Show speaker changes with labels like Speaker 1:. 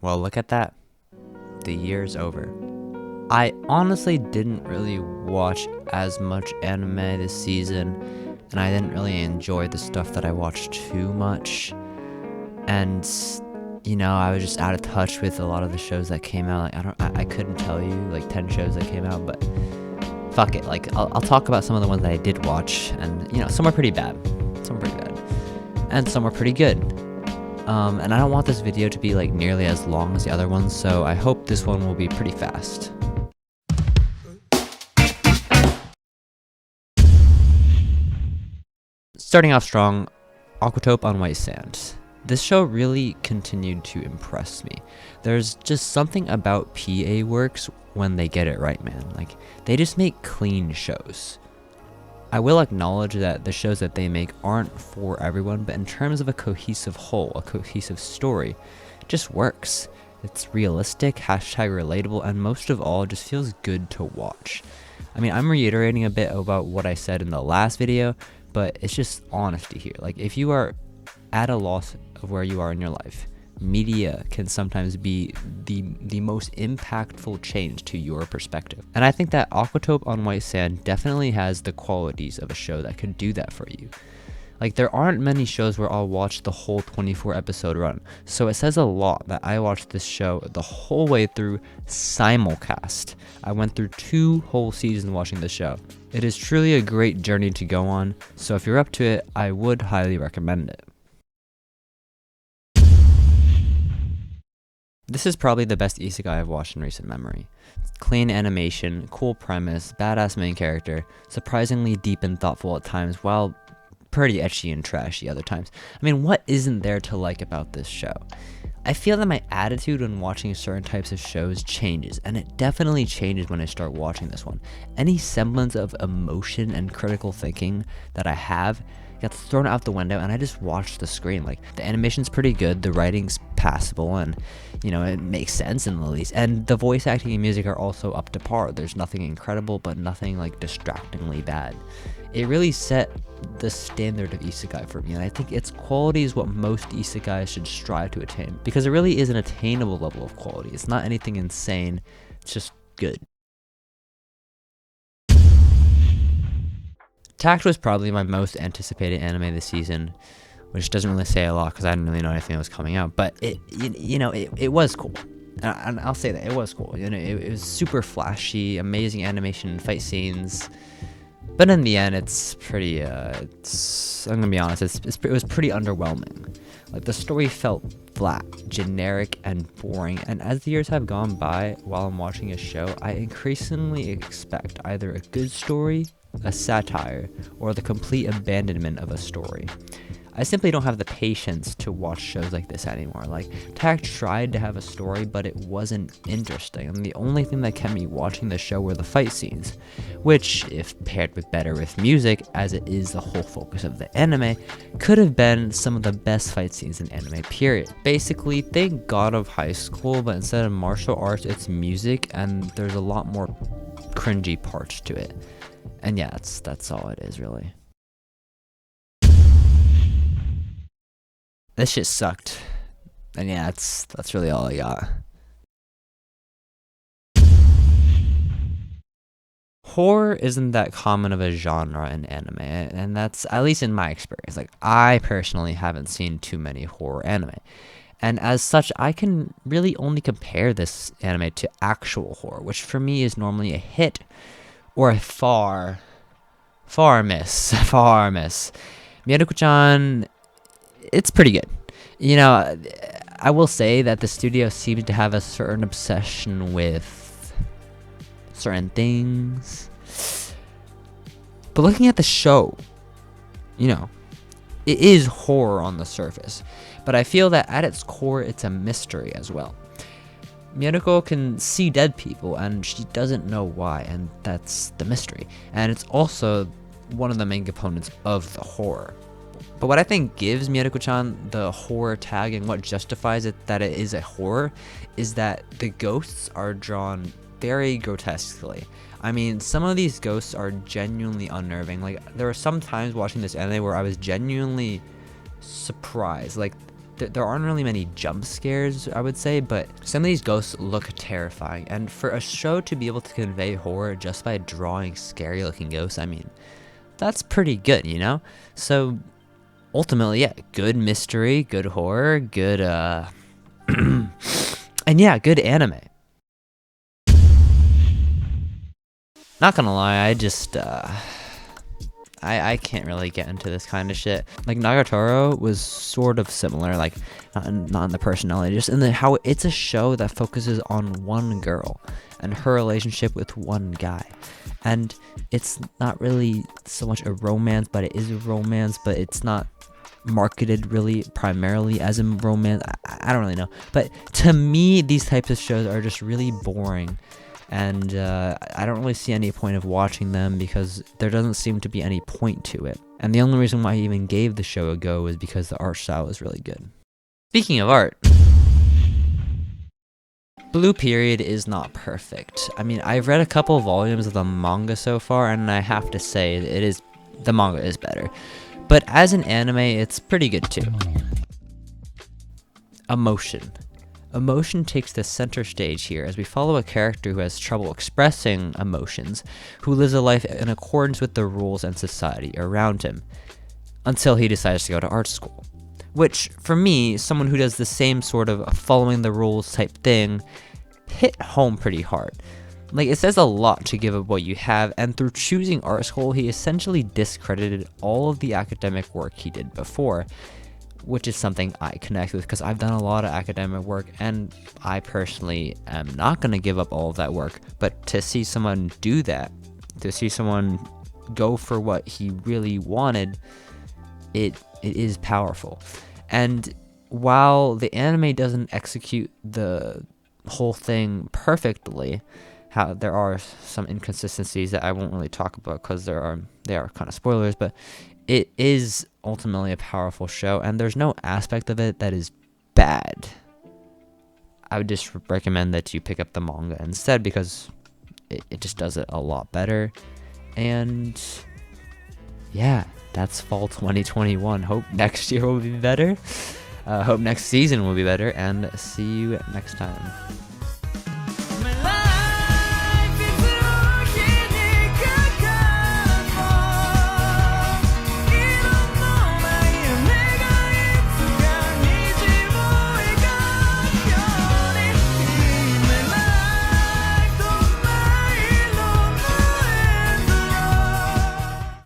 Speaker 1: Well, look at that. The year's over. I honestly didn't really watch as much anime this season, and I didn't really enjoy the stuff that I watched too much. And I was just out of touch with a lot of the shows that came out. Like I couldn't tell you like 10 shows that came out, but fuck it. Like I'll talk about some of the ones that I did watch, and some are pretty bad, and some are pretty good. And I don't want this video to be like nearly as long as the other ones, so I hope this one will be pretty fast. Starting off strong, Aquatope on White Sand. This show really continued to impress me. There's just something about PA Works when they get it right, man. Like, they just make clean shows. I will acknowledge that the shows that they make aren't for everyone, but in terms of a cohesive whole, a cohesive story, it just works. It's realistic, #relatable, and most of all, just feels good to watch. I mean, I'm reiterating a bit about what I said in the last video, but it's just honesty here. Like, if you are at a loss of where you are in your life, media can sometimes be the most impactful change to your perspective. And I think that Aquatope on White Sand definitely has the qualities of a show that could do that for you. Like, there aren't many shows where I'll watch the whole 24 episode run, so it says a lot that I watched this show the whole way through simulcast. I went through 2 whole seasons watching the show. It is truly a great journey to go on, so if you're up to it, I would highly recommend it. This is probably the best isekai I've watched in recent memory. Clean animation, cool premise, badass main character, surprisingly deep and thoughtful at times, while pretty ecchi and trashy other times. I mean, what isn't there to like about this show? I feel that my attitude when watching certain types of shows changes, and it definitely changes when I start watching this one. Any semblance of emotion and critical thinking that I have gets thrown out the window, and I just watch the screen. Like, the animation's pretty good, the writing's passable, and it makes sense in the least, and the voice acting and music are also up to par. There's nothing incredible, but nothing like distractingly bad. It really set the standard of isekai for me, and I think its quality is what most isekai should strive to attain, because it really is an attainable level of quality. It's not anything insane, it's just good. Tact was probably my most anticipated anime this season, which doesn't really say a lot because I didn't really know anything that was coming out, but it was cool. And I'll say that, it was cool. It was super flashy, amazing animation and fight scenes, but in the end, it's pretty, I'm gonna be honest, it was pretty underwhelming. Like, the story felt flat, generic, and boring, and as the years have gone by while I'm watching a show, I increasingly expect either a good story, a satire, or the complete abandonment of a story. I simply don't have the patience to watch shows like this anymore. Like, Tact tried to have a story, but it wasn't interesting, and the only thing that kept me watching the show were the fight scenes, which, if paired with music, as it is the whole focus of the anime, could have been some of the best fight scenes in anime, period. Basically, think God of High School, but instead of martial arts, it's music, and there's a lot more cringy parts to it. And yeah, that's all it is, really. This shit sucked. And yeah, that's really all I got. Horror isn't that common of a genre in anime, and that's, at least in my experience. Like, I personally haven't seen too many horror anime. And as such, I can really only compare this anime to actual horror, which for me is normally a hit or a far miss. Miyako-chan, it's pretty good. I will say that the studio seems to have a certain obsession with certain things. But looking at the show, it is horror on the surface. But I feel that at its core, it's a mystery as well. Miyako can see dead people, and she doesn't know why, and that's the mystery. And it's also one of the main components of the horror. But what I think gives Miyako-chan the horror tag and what justifies it that it is a horror is that the ghosts are drawn very grotesquely. I mean, some of these ghosts are genuinely unnerving. Like, there were some times watching this anime where I was genuinely surprised. Like, there aren't really many jump scares, I would say, but some of these ghosts look terrifying. And for a show to be able to convey horror just by drawing scary looking ghosts, I mean, that's pretty good, you know? So ultimately, yeah, good mystery, good horror, good, and yeah, good anime. Not gonna lie, I just, I can't really get into this kind of shit. Like, Nagatoro was sort of similar, like, not in the personality, just in the how it's a show that focuses on one girl and her relationship with one guy. And it's not really so much a romance, but it is a romance, but it's not marketed really primarily as a romance. I don't really know. But to me, these types of shows are just really boring. And I don't really see any point of watching them because there doesn't seem to be any point to it. And the only reason why I even gave the show a go is because the art style is really good. Speaking of art, Blue Period is not perfect. I mean, I've read a couple volumes of the manga so far, and I have to say the manga is better. But as an anime, it's pretty good too. Emotion. Emotion takes the center stage here as we follow a character who has trouble expressing emotions, who lives a life in accordance with the rules and society around him, until he decides to go to art school. Which, for me, someone who does the same sort of following the rules type thing, hit home pretty hard. Like, it says a lot to give up what you have, and through choosing art school, he essentially discredited all of the academic work he did before, which is something I connect with because I've done a lot of academic work, and I personally am not going to give up all of that work. But to see someone do that, to see someone go for what he really wanted, it is powerful. And while the anime doesn't execute the whole thing perfectly, how there are some inconsistencies that I won't really talk about because they are kind of spoilers, but it is ultimately a powerful show, and there's no aspect of it that is bad. I would just recommend that you pick up the manga instead because it just does it a lot better. And yeah, that's fall 2021. Hope next year will be better. Hope next season will be better, and see you next time.